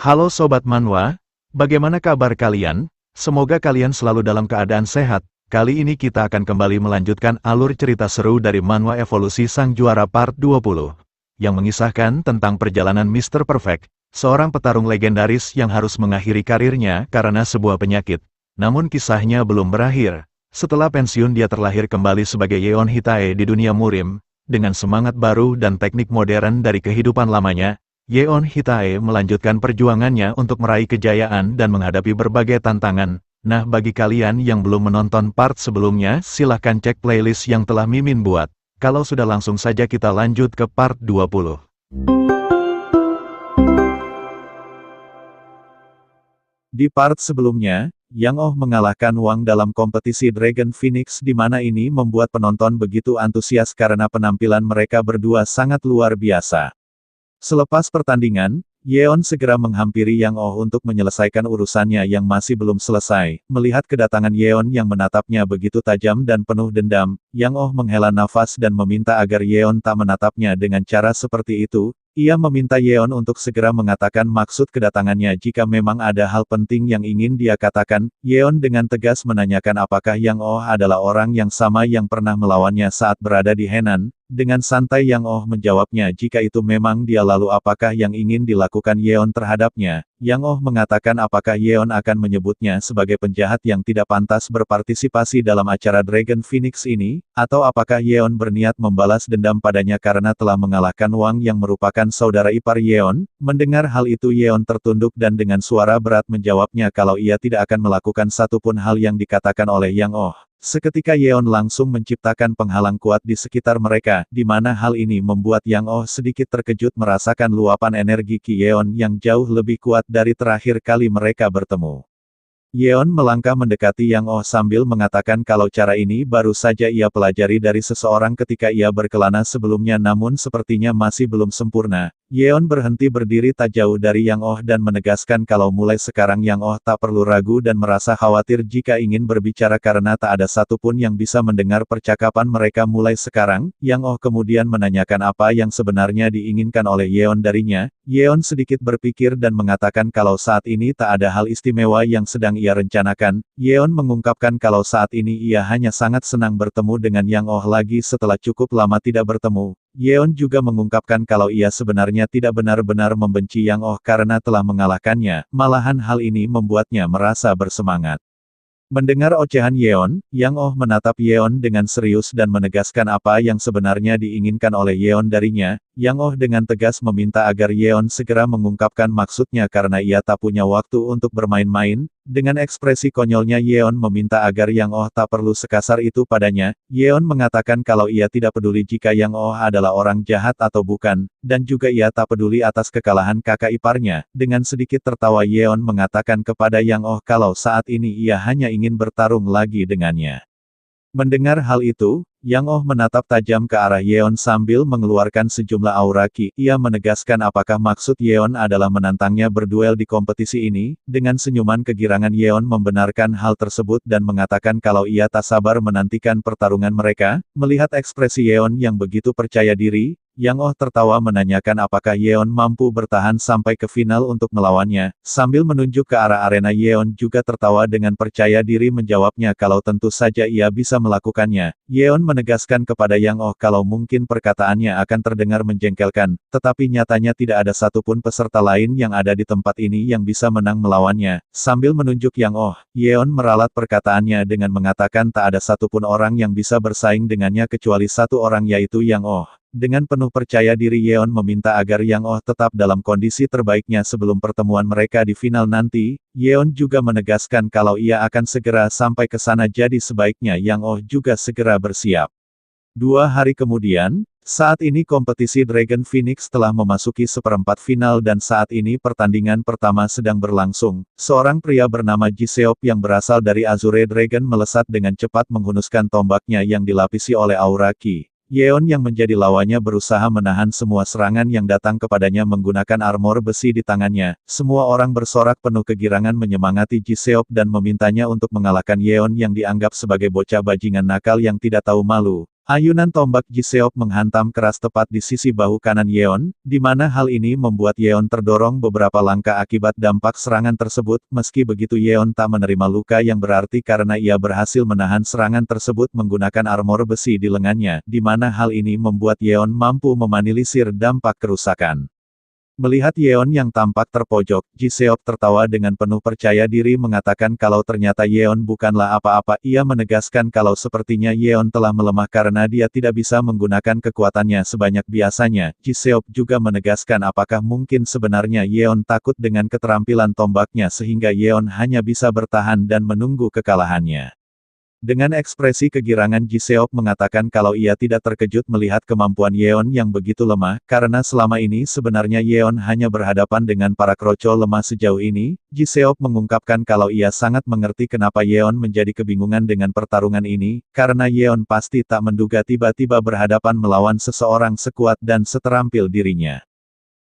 Halo Sobat Manhwa, bagaimana kabar kalian? Semoga kalian selalu dalam keadaan sehat. Kali ini kita akan kembali melanjutkan alur cerita seru dari Manhwa Evolusi Sang Juara Part 20, yang mengisahkan tentang perjalanan Mr. Perfect, seorang petarung legendaris yang harus mengakhiri karirnya karena sebuah penyakit. Namun kisahnya belum berakhir. Setelah pensiun dia terlahir kembali sebagai Yeon Hitae di dunia Murim, dengan semangat baru dan teknik modern dari kehidupan lamanya. Yeon Hitae melanjutkan perjuangannya untuk meraih kejayaan dan menghadapi berbagai tantangan. Nah, bagi kalian yang belum menonton part sebelumnya, silahkan cek playlist yang telah Mimin buat. Kalau sudah, langsung saja kita lanjut ke part 20. Di part sebelumnya, Yang Oh mengalahkan Wang dalam kompetisi Dragon Phoenix, di mana ini membuat penonton begitu antusias karena penampilan mereka berdua sangat luar biasa. Selepas pertandingan, Yeon segera menghampiri Yang Oh untuk menyelesaikan urusannya yang masih belum selesai. Melihat kedatangan Yeon yang menatapnya begitu tajam dan penuh dendam, Yang Oh menghela nafas dan meminta agar Yeon tak menatapnya dengan cara seperti itu. Ia meminta Yeon untuk segera mengatakan maksud kedatangannya jika memang ada hal penting yang ingin dia katakan. Yeon dengan tegas menanyakan apakah Yang Oh adalah orang yang sama yang pernah melawannya saat berada di Henan. Dengan santai Yang Oh menjawabnya jika itu memang dia, lalu apakah yang ingin dilakukan Yeon terhadapnya. Yang Oh mengatakan apakah Yeon akan menyebutnya sebagai penjahat yang tidak pantas berpartisipasi dalam acara Dragon Phoenix ini, atau apakah Yeon berniat membalas dendam padanya karena telah mengalahkan Wang yang merupakan saudara ipar Yeon. Mendengar hal itu Yeon tertunduk dan dengan suara berat menjawabnya kalau ia tidak akan melakukan satupun hal yang dikatakan oleh Yang Oh. Seketika Yeon langsung menciptakan penghalang kuat di sekitar mereka, di mana hal ini membuat Yang Oh sedikit terkejut merasakan luapan energi Ki Yeon yang jauh lebih kuat dari terakhir kali mereka bertemu. Yeon melangkah mendekati Yang Oh sambil mengatakan kalau cara ini baru saja ia pelajari dari seseorang ketika ia berkelana sebelumnya, namun sepertinya masih belum sempurna. Yeon berhenti berdiri tak jauh dari Yang Oh dan menegaskan kalau mulai sekarang Yang Oh tak perlu ragu dan merasa khawatir jika ingin berbicara karena tak ada satupun yang bisa mendengar percakapan mereka mulai sekarang. Yang Oh kemudian menanyakan apa yang sebenarnya diinginkan oleh Yeon darinya. Yeon sedikit berpikir dan mengatakan kalau saat ini tak ada hal istimewa yang sedang ia rencanakan. Yeon mengungkapkan kalau saat ini ia hanya sangat senang bertemu dengan Yang Oh lagi setelah cukup lama tidak bertemu. Yeon juga mengungkapkan kalau ia sebenarnya tidak benar-benar membenci Yang Oh karena telah mengalahkannya, malahan hal ini membuatnya merasa bersemangat. Mendengar ocehan Yeon, Yang Oh menatap Yeon dengan serius dan menegaskan apa yang sebenarnya diinginkan oleh Yeon darinya. Yang Oh dengan tegas meminta agar Yeon segera mengungkapkan maksudnya karena ia tak punya waktu untuk bermain-main. Dengan ekspresi konyolnya Yeon meminta agar Yang Oh tak perlu sekasar itu padanya. Yeon mengatakan kalau ia tidak peduli jika Yang Oh adalah orang jahat atau bukan, dan juga ia tak peduli atas kekalahan kakak iparnya. Dengan sedikit tertawa Yeon mengatakan kepada Yang Oh kalau saat ini ia hanya ingin bertarung lagi dengannya. Mendengar hal itu, Yang Oh menatap tajam ke arah Yeon sambil mengeluarkan sejumlah aura Ki. Ia menegaskan apakah maksud Yeon adalah menantangnya berduel di kompetisi ini. Dengan senyuman kegirangan Yeon membenarkan hal tersebut dan mengatakan kalau ia tak sabar menantikan pertarungan mereka. Melihat ekspresi Yeon yang begitu percaya diri, Yang Oh tertawa menanyakan apakah Yeon mampu bertahan sampai ke final untuk melawannya. Sambil menunjuk ke arah arena Yeon juga tertawa dengan percaya diri menjawabnya kalau tentu saja ia bisa melakukannya. Yeon menegaskan kepada Yang Oh kalau mungkin perkataannya akan terdengar menjengkelkan, tetapi nyatanya tidak ada satupun peserta lain yang ada di tempat ini yang bisa menang melawannya. Sambil menunjuk Yang Oh, Yeon meralat perkataannya dengan mengatakan tak ada satupun orang yang bisa bersaing dengannya kecuali satu orang, yaitu Yang Oh. Dengan penuh percaya diri Yeon meminta agar Yang Oh tetap dalam kondisi terbaiknya sebelum pertemuan mereka di final nanti. Yeon juga menegaskan kalau ia akan segera sampai ke sana, jadi sebaiknya Yang Oh juga segera bersiap. 2 hari kemudian, saat ini kompetisi Dragon Phoenix telah memasuki seperempat final dan saat ini pertandingan pertama sedang berlangsung. Seorang pria bernama Ji Seop yang berasal dari Azure Dragon melesat dengan cepat menghunuskan tombaknya yang dilapisi oleh aura Ki. Yeon yang menjadi lawannya berusaha menahan semua serangan yang datang kepadanya menggunakan armor besi di tangannya. Semua orang bersorak penuh kegirangan menyemangati Ji Seop dan memintanya untuk mengalahkan Yeon yang dianggap sebagai bocah bajingan nakal yang tidak tahu malu. Ayunan tombak Jiseop menghantam keras tepat di sisi bahu kanan Yeon, di mana hal ini membuat Yeon terdorong beberapa langkah akibat dampak serangan tersebut. Meski begitu Yeon tak menerima luka yang berarti karena ia berhasil menahan serangan tersebut menggunakan armor besi di lengannya, di mana hal ini membuat Yeon mampu memanilisir dampak kerusakan. Melihat Yeon yang tampak terpojok, Jiseop tertawa dengan penuh percaya diri mengatakan kalau ternyata Yeon bukanlah apa-apa. Ia menegaskan kalau sepertinya Yeon telah melemah karena dia tidak bisa menggunakan kekuatannya sebanyak biasanya. Jiseop juga menegaskan apakah mungkin sebenarnya Yeon takut dengan keterampilan tombaknya sehingga Yeon hanya bisa bertahan dan menunggu kekalahannya. Dengan ekspresi kegirangan Jiseop mengatakan kalau ia tidak terkejut melihat kemampuan Yeon yang begitu lemah, karena selama ini sebenarnya Yeon hanya berhadapan dengan para kroco lemah sejauh ini. Jiseop mengungkapkan kalau ia sangat mengerti kenapa Yeon menjadi kebingungan dengan pertarungan ini, karena Yeon pasti tak menduga tiba-tiba berhadapan melawan seseorang sekuat dan seterampil dirinya.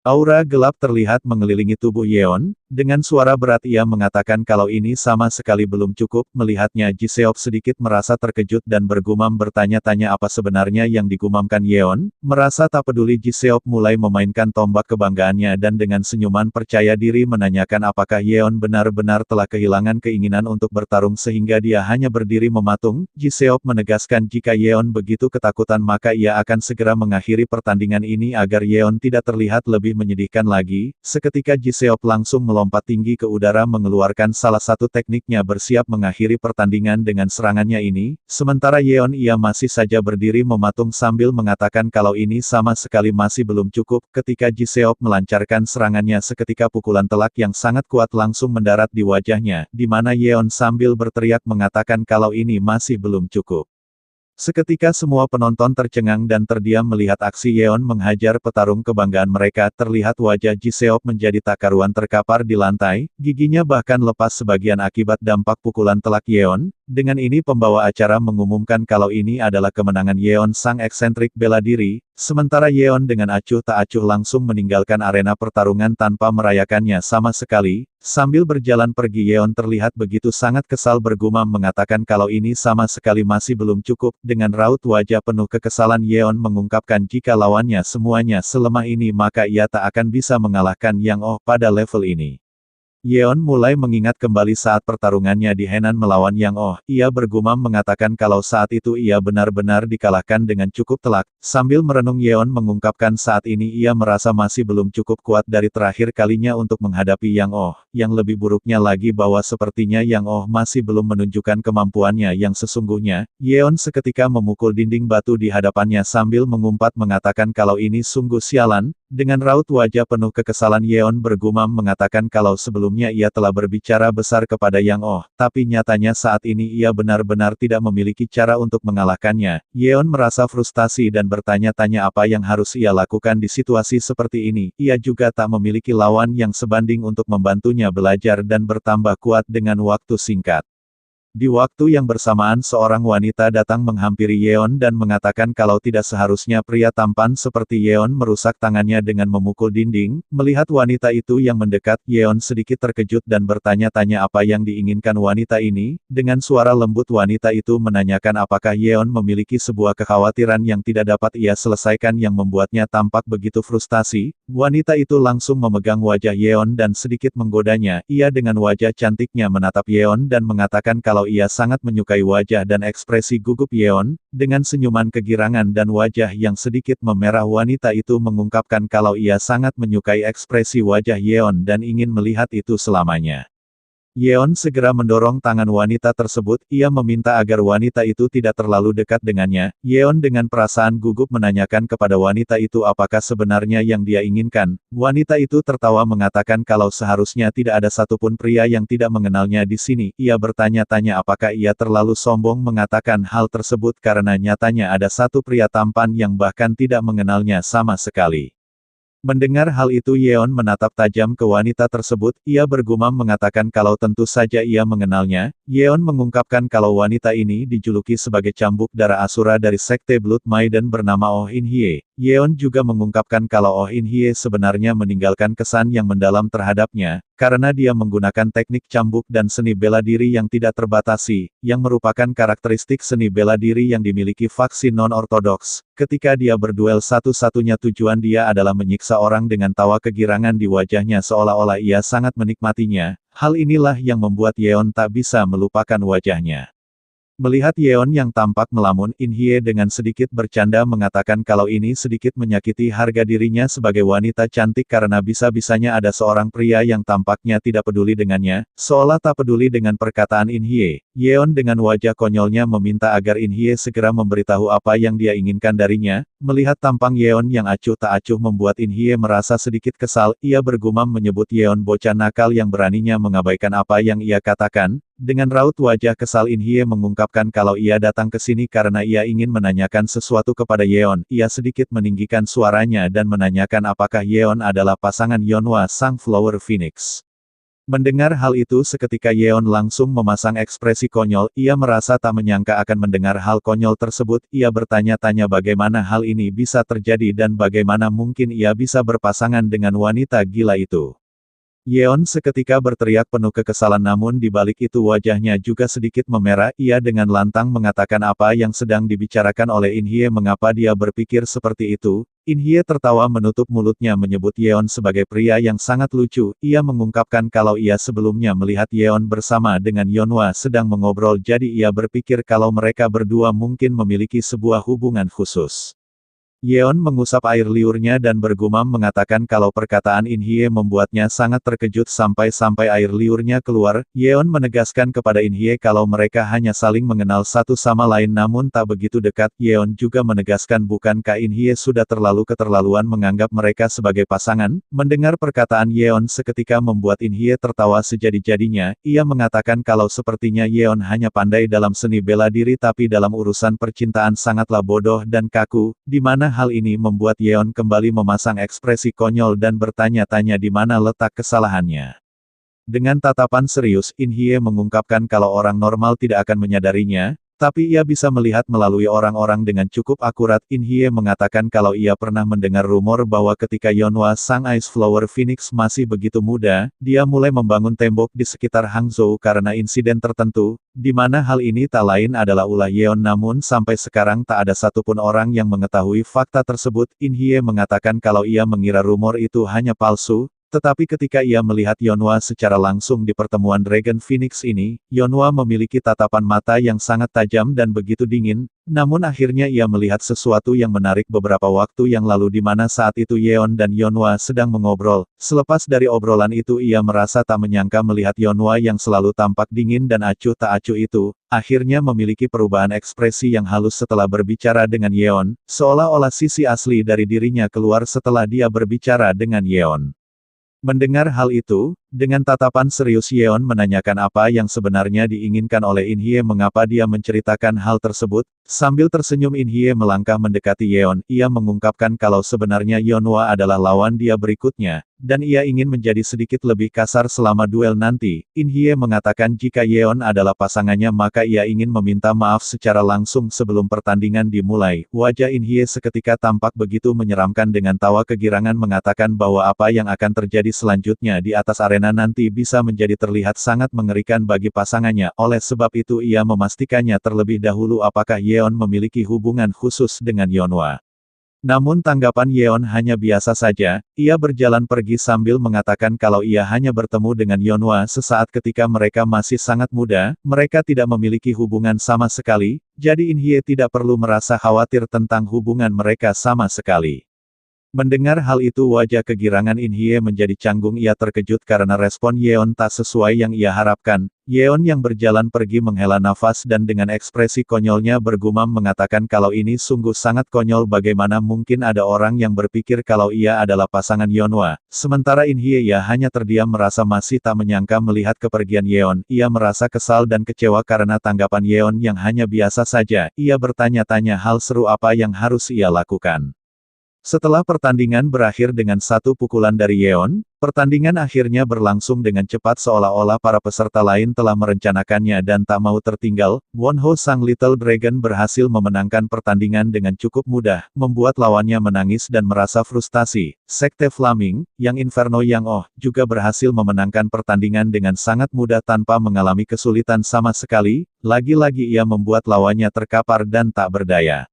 Aura gelap terlihat mengelilingi tubuh Yeon, dengan suara berat ia mengatakan kalau ini sama sekali belum cukup. Melihatnya Jiseop sedikit merasa terkejut dan bergumam bertanya-tanya apa sebenarnya yang digumamkan Yeon. Merasa tak peduli Jiseop mulai memainkan tombak kebanggaannya dan dengan senyuman percaya diri menanyakan apakah Yeon benar-benar telah kehilangan keinginan untuk bertarung sehingga dia hanya berdiri mematung. Jiseop menegaskan jika Yeon begitu ketakutan maka ia akan segera mengakhiri pertandingan ini agar Yeon tidak terlihat lebih menyedihkan lagi. Seketika Jiseop langsung melompat tinggi ke udara mengeluarkan salah satu tekniknya bersiap mengakhiri pertandingan dengan serangannya ini. Sementara Yeon ia masih saja berdiri mematung sambil mengatakan kalau ini sama sekali masih belum cukup. Ketika Jiseop melancarkan serangannya seketika pukulan telak yang sangat kuat langsung mendarat di wajahnya, di mana Yeon sambil berteriak mengatakan kalau ini masih belum cukup. Seketika semua penonton tercengang dan terdiam melihat aksi Yeon menghajar petarung kebanggaan mereka. Terlihat wajah Jiseop menjadi tak karuan terkapar di lantai, giginya bahkan lepas sebagian akibat dampak pukulan telak Yeon. Dengan ini pembawa acara mengumumkan kalau ini adalah kemenangan Yeon sang eksentrik bela diri, sementara Yeon dengan acuh tak acuh langsung meninggalkan arena pertarungan tanpa merayakannya sama sekali. Sambil berjalan pergi Yeon terlihat begitu sangat kesal bergumam mengatakan kalau ini sama sekali masih belum cukup. Dengan raut wajah penuh kekesalan Yeon mengungkapkan jika lawannya semuanya selemah ini maka ia tak akan bisa mengalahkan Yang Oh pada level ini. Yeon mulai mengingat kembali saat pertarungannya di Henan melawan Yang Oh. Ia bergumam mengatakan kalau saat itu ia benar-benar dikalahkan dengan cukup telak. Sambil merenung Yeon mengungkapkan saat ini ia merasa masih belum cukup kuat dari terakhir kalinya untuk menghadapi Yang Oh. Yang lebih buruknya lagi bahwa sepertinya Yang Oh masih belum menunjukkan kemampuannya yang sesungguhnya. Yeon seketika memukul dinding batu di hadapannya sambil mengumpat mengatakan kalau ini sungguh sialan. Dengan raut wajah penuh kekesalan Yeon bergumam mengatakan kalau sebelumnya ia telah berbicara besar kepada Yang Oh, tapi nyatanya saat ini ia benar-benar tidak memiliki cara untuk mengalahkannya. Yeon merasa frustasi dan bertanya-tanya apa yang harus ia lakukan di situasi seperti ini. Ia juga tak memiliki lawan yang sebanding untuk membantunya belajar dan bertambah kuat dengan waktu singkat. Di waktu yang bersamaan seorang wanita datang menghampiri Yeon dan mengatakan kalau tidak seharusnya pria tampan seperti Yeon merusak tangannya dengan memukul dinding. Melihat wanita itu yang mendekat, Yeon sedikit terkejut dan bertanya-tanya apa yang diinginkan wanita ini. Dengan suara lembut wanita itu menanyakan apakah Yeon memiliki sebuah kekhawatiran yang tidak dapat ia selesaikan yang membuatnya tampak begitu frustasi. Wanita itu langsung memegang wajah Yeon dan sedikit menggodanya. Ia dengan wajah cantiknya menatap Yeon dan mengatakan kalau ia sangat menyukai wajah dan ekspresi gugup Yeon. Dengan senyuman kegirangan dan wajah yang sedikit memerah wanita itu mengungkapkan kalau ia sangat menyukai ekspresi wajah Yeon dan ingin melihat itu selamanya. Yeon segera mendorong tangan wanita tersebut. Ia meminta agar wanita itu tidak terlalu dekat dengannya. Yeon dengan perasaan gugup menanyakan kepada wanita itu apakah sebenarnya yang dia inginkan. Wanita itu tertawa mengatakan kalau seharusnya tidak ada satupun pria yang tidak mengenalnya di sini. Ia bertanya-tanya apakah ia terlalu sombong mengatakan hal tersebut karena nyatanya ada satu pria tampan yang bahkan tidak mengenalnya sama sekali. Mendengar hal itu Yeon menatap tajam ke wanita tersebut. Ia bergumam mengatakan kalau tentu saja ia mengenalnya. Yeon mengungkapkan kalau wanita ini dijuluki sebagai cambuk darah Asura dari Sekte Blood Maiden bernama Oh In Hye. Yeon juga mengungkapkan kalau Oh In Hye sebenarnya meninggalkan kesan yang mendalam terhadapnya. karena dia menggunakan teknik cambuk dan seni bela diri yang tidak terbatasi, yang merupakan karakteristik seni bela diri yang dimiliki faksi non-ortodoks. Ketika dia berduel satu-satunya tujuan dia adalah menyiksa orang dengan tawa kegirangan di wajahnya seolah-olah ia sangat menikmatinya. Hal inilah yang membuat Yeon tak bisa melupakan wajahnya. Melihat Yeon yang tampak melamun, In Hye dengan sedikit bercanda mengatakan kalau ini sedikit menyakiti harga dirinya sebagai wanita cantik karena bisa-bisanya ada seorang pria yang tampaknya tidak peduli dengannya, seolah tak peduli dengan perkataan In Hye. Yeon dengan wajah konyolnya meminta agar In Hye segera memberitahu apa yang dia inginkan darinya. Melihat tampang Yeon yang acuh tak acuh membuat In Hye merasa sedikit kesal, ia bergumam menyebut Yeon bocah nakal yang beraninya mengabaikan apa yang ia katakan. Dengan raut wajah kesal In Hye mengungkapkan kalau ia datang ke sini karena ia ingin menanyakan sesuatu kepada Yeon. Ia sedikit meninggikan suaranya dan menanyakan apakah Yeon adalah pasangan Yeonhwa sang Flower Phoenix. Mendengar hal itu seketika Yeon langsung memasang ekspresi konyol, ia merasa tak menyangka akan mendengar hal konyol tersebut, ia bertanya-tanya bagaimana hal ini bisa terjadi dan bagaimana mungkin ia bisa berpasangan dengan wanita gila itu. Yeon seketika berteriak penuh kekesalan namun di balik itu wajahnya juga sedikit memerah, ia dengan lantang mengatakan apa yang sedang dibicarakan oleh In Hye mengapa dia berpikir seperti itu. In Hye tertawa menutup mulutnya menyebut Yeon sebagai pria yang sangat lucu, ia mengungkapkan kalau ia sebelumnya melihat Yeon bersama dengan Yeonhwa sedang mengobrol jadi ia berpikir kalau mereka berdua mungkin memiliki sebuah hubungan khusus. Yeon mengusap air liurnya dan bergumam mengatakan kalau perkataan In Hye membuatnya sangat terkejut sampai-sampai air liurnya keluar. Yeon menegaskan kepada In Hye kalau mereka hanya saling mengenal satu sama lain namun tak begitu dekat. Yeon juga menegaskan bukankah In Hye sudah terlalu keterlaluan menganggap mereka sebagai pasangan. Mendengar perkataan Yeon seketika membuat In Hye tertawa sejadi-jadinya. Ia mengatakan kalau sepertinya Yeon hanya pandai dalam seni bela diri tapi dalam urusan percintaan sangatlah bodoh dan kaku, di mana hal ini membuat Yeon kembali memasang ekspresi konyol dan bertanya-tanya di mana letak kesalahannya. Dengan tatapan serius, In Hye mengungkapkan kalau orang normal tidak akan menyadarinya, tapi ia bisa melihat melalui orang-orang dengan cukup akurat. In Hye mengatakan kalau ia pernah mendengar rumor bahwa ketika Yeonhwa sang Ice Flower Phoenix masih begitu muda, dia mulai membangun tembok di sekitar Hangzhou karena insiden tertentu, di mana hal ini tak lain adalah ulah Yeon namun sampai sekarang tak ada satupun orang yang mengetahui fakta tersebut. In Hye mengatakan kalau ia mengira rumor itu hanya palsu. Tetapi ketika ia melihat Yeonhwa secara langsung di pertemuan Dragon Phoenix ini, Yeonhwa memiliki tatapan mata yang sangat tajam dan begitu dingin, namun akhirnya ia melihat sesuatu yang menarik beberapa waktu yang lalu di mana saat itu Yeon dan Yeonhwa sedang mengobrol. Selepas dari obrolan itu ia merasa tak menyangka melihat Yeonhwa yang selalu tampak dingin dan acuh tak acuh itu, akhirnya memiliki perubahan ekspresi yang halus setelah berbicara dengan Yeon, seolah-olah sisi asli dari dirinya keluar setelah dia berbicara dengan Yeon. Mendengar hal itu, dengan tatapan serius Yeon menanyakan apa yang sebenarnya diinginkan oleh In Hye mengapa dia menceritakan hal tersebut. Sambil tersenyum In Hye melangkah mendekati Yeon, ia mengungkapkan kalau sebenarnya Yeonhwa adalah lawan dia berikutnya, dan ia ingin menjadi sedikit lebih kasar selama duel nanti. In Hye mengatakan jika Yeon adalah pasangannya maka ia ingin meminta maaf secara langsung sebelum pertandingan dimulai. Wajah In Hye seketika tampak begitu menyeramkan dengan tawa kegirangan mengatakan bahwa apa yang akan terjadi selanjutnya di atas arena nanti bisa menjadi terlihat sangat mengerikan bagi pasangannya. Oleh sebab itu ia memastikannya terlebih dahulu apakah Yeon memiliki hubungan khusus dengan Yeonhwa. Namun tanggapan Yeon hanya biasa saja, ia berjalan pergi sambil mengatakan kalau ia hanya bertemu dengan Yeonhwa sesaat ketika mereka masih sangat muda, mereka tidak memiliki hubungan sama sekali, jadi In Hye tidak perlu merasa khawatir tentang hubungan mereka sama sekali. Mendengar hal itu wajah kegirangan In Hye menjadi canggung ia terkejut karena respon Yeon tak sesuai yang ia harapkan. Yeon yang berjalan pergi menghela nafas dan dengan ekspresi konyolnya bergumam mengatakan kalau ini sungguh sangat konyol bagaimana mungkin ada orang yang berpikir kalau ia adalah pasangan Yeonhwa. Sementara In Hye ia hanya terdiam merasa masih tak menyangka melihat kepergian Yeon. Ia merasa kesal dan kecewa karena tanggapan Yeon yang hanya biasa saja. Ia bertanya-tanya hal seru apa yang harus ia lakukan. Setelah pertandingan berakhir dengan satu pukulan dari Yeon, pertandingan akhirnya berlangsung dengan cepat seolah-olah para peserta lain telah merencanakannya dan tak mau tertinggal. Wonho sang Little Dragon berhasil memenangkan pertandingan dengan cukup mudah, membuat lawannya menangis dan merasa frustasi. Sekte Flaming, Yang Inferno Yang Oh, juga berhasil memenangkan pertandingan dengan sangat mudah tanpa mengalami kesulitan sama sekali, lagi-lagi ia membuat lawannya terkapar dan tak berdaya.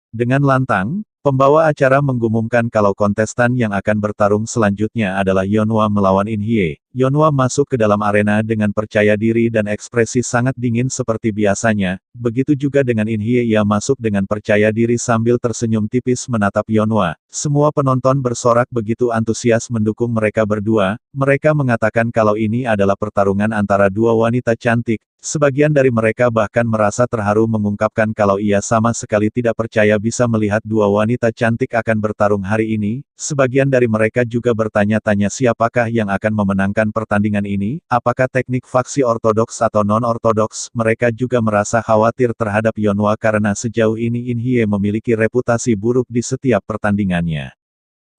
Dengan lantang, pembawa acara mengumumkan kalau kontestan yang akan bertarung selanjutnya adalah Yeonhwa melawan In Hye. Yeonhwa masuk ke dalam arena dengan percaya diri dan ekspresi sangat dingin seperti biasanya, begitu juga dengan In Hye, ia masuk dengan percaya diri sambil tersenyum tipis menatap Yeonhwa. Semua penonton bersorak begitu antusias mendukung mereka berdua, mereka mengatakan kalau ini adalah pertarungan antara dua wanita cantik. Sebagian dari mereka bahkan merasa terharu mengungkapkan kalau ia sama sekali tidak percaya bisa melihat dua wanita cantik akan bertarung hari ini. Sebagian dari mereka juga bertanya-tanya siapakah yang akan memenangkan pertandingan ini, apakah teknik faksi ortodoks atau non-ortodoks. Mereka juga merasa khawatir terhadap Yeonhwa karena sejauh ini In Hye memiliki reputasi buruk di setiap pertandingannya.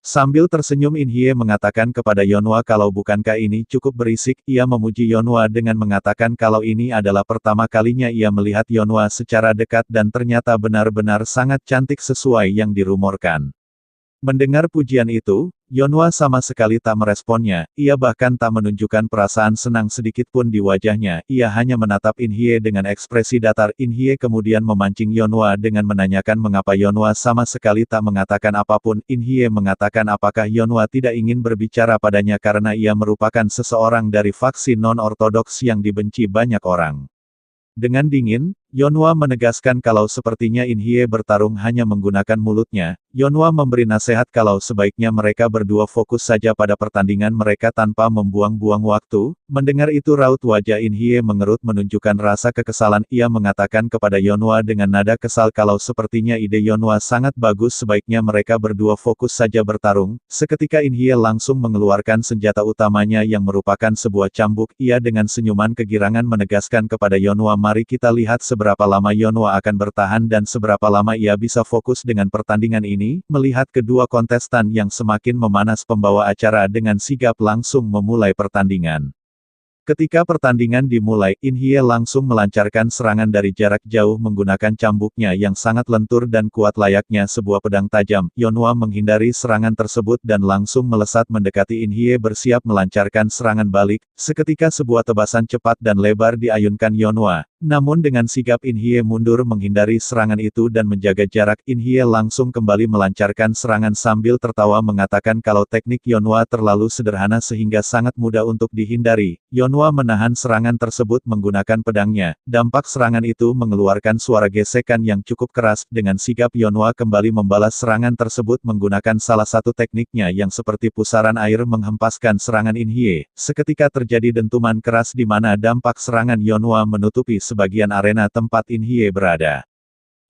Sambil tersenyum In Hye mengatakan kepada Yeonhwa kalau bukankah ini cukup berisik, ia memuji Yeonhwa dengan mengatakan kalau ini adalah pertama kalinya ia melihat Yeonhwa secara dekat dan ternyata benar-benar sangat cantik sesuai yang dirumorkan. Mendengar pujian itu, Yeonhwa sama sekali tak meresponnya, ia bahkan tak menunjukkan perasaan senang sedikit pun di wajahnya, ia hanya menatap In Hye dengan ekspresi datar. In Hye kemudian memancing Yeonhwa dengan menanyakan mengapa Yeonhwa sama sekali tak mengatakan apapun. In Hye mengatakan apakah Yeonhwa tidak ingin berbicara padanya karena ia merupakan seseorang dari faksi non-ortodoks yang dibenci banyak orang. Dengan dingin, Yeonhwa menegaskan kalau sepertinya In Hye bertarung hanya menggunakan mulutnya. Yeonhwa memberi nasihat kalau sebaiknya mereka berdua fokus saja pada pertandingan mereka tanpa membuang-buang waktu. Mendengar itu raut wajah In Hye mengerut menunjukkan rasa kekesalan. Ia mengatakan kepada Yeonhwa dengan nada kesal kalau sepertinya ide Yeonhwa sangat bagus, sebaiknya mereka berdua fokus saja bertarung. Seketika In Hye langsung mengeluarkan senjata utamanya yang merupakan sebuah cambuk. Ia dengan senyuman kegirangan menegaskan kepada Yeonhwa, mari kita lihat seberapa lama Yeonhwa akan bertahan dan seberapa lama ia bisa fokus dengan pertandingan ini. Melihat kedua kontestan yang semakin memanas, pembawa acara dengan sigap langsung memulai pertandingan. Ketika pertandingan dimulai, In Hye langsung melancarkan serangan dari jarak jauh menggunakan cambuknya yang sangat lentur dan kuat layaknya sebuah pedang tajam. Yeonhwa menghindari serangan tersebut dan langsung melesat mendekati In Hye bersiap melancarkan serangan balik. Seketika sebuah tebasan cepat dan lebar diayunkan Yeonhwa. Namun dengan sigap In Hye mundur menghindari serangan itu dan menjaga jarak. In Hye langsung kembali melancarkan serangan sambil tertawa mengatakan kalau teknik Yeonhwa terlalu sederhana sehingga sangat mudah untuk dihindari. Yeonhwa menahan serangan tersebut menggunakan pedangnya. Dampak serangan itu mengeluarkan suara gesekan yang cukup keras. Dengan sigap Yeonhwa kembali membalas serangan tersebut menggunakan salah satu tekniknya yang seperti pusaran air menghempaskan serangan In Hye. Seketika terjadi dentuman keras di mana dampak serangan Yeonhwa menutupi sebagian arena tempat In Hye berada.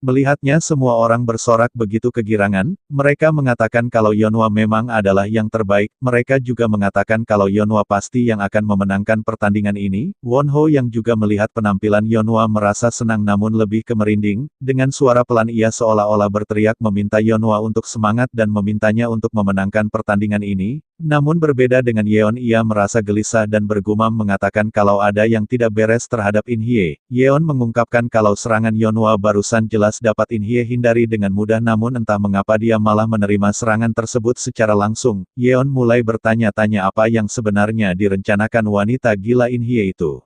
Melihatnya semua orang bersorak begitu kegirangan, mereka mengatakan kalau Yeonhwa memang adalah yang terbaik, mereka juga mengatakan kalau Yeonhwa pasti yang akan memenangkan pertandingan ini. Wonho yang juga melihat penampilan Yeonhwa merasa senang namun lebih ke merinding, dengan suara pelan ia seolah-olah berteriak meminta Yeonhwa untuk semangat dan memintanya untuk memenangkan pertandingan ini. Namun berbeda dengan Yeon, ia merasa gelisah dan bergumam mengatakan kalau ada yang tidak beres terhadap In Hye. Yeon mengungkapkan kalau serangan Yeonhwa barusan jelas dapat In Hye hindari dengan mudah, namun entah mengapa dia malah menerima serangan tersebut secara langsung. Yeon mulai bertanya-tanya apa yang sebenarnya direncanakan wanita gila In Hye itu.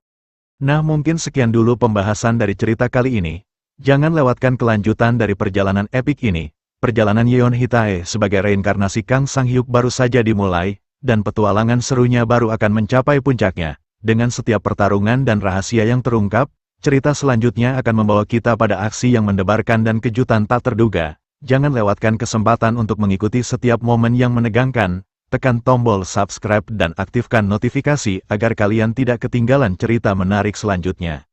Nah, mungkin sekian dulu pembahasan dari cerita kali ini. Jangan lewatkan kelanjutan dari perjalanan epik ini. Perjalanan Yeon Hitae sebagai reinkarnasi Kang Sang-hyuk baru saja dimulai, dan petualangan serunya baru akan mencapai puncaknya. Dengan setiap pertarungan dan rahasia yang terungkap, cerita selanjutnya akan membawa kita pada aksi yang mendebarkan dan kejutan tak terduga. Jangan lewatkan kesempatan untuk mengikuti setiap momen yang menegangkan. Tekan tombol subscribe dan aktifkan notifikasi agar kalian tidak ketinggalan cerita menarik selanjutnya.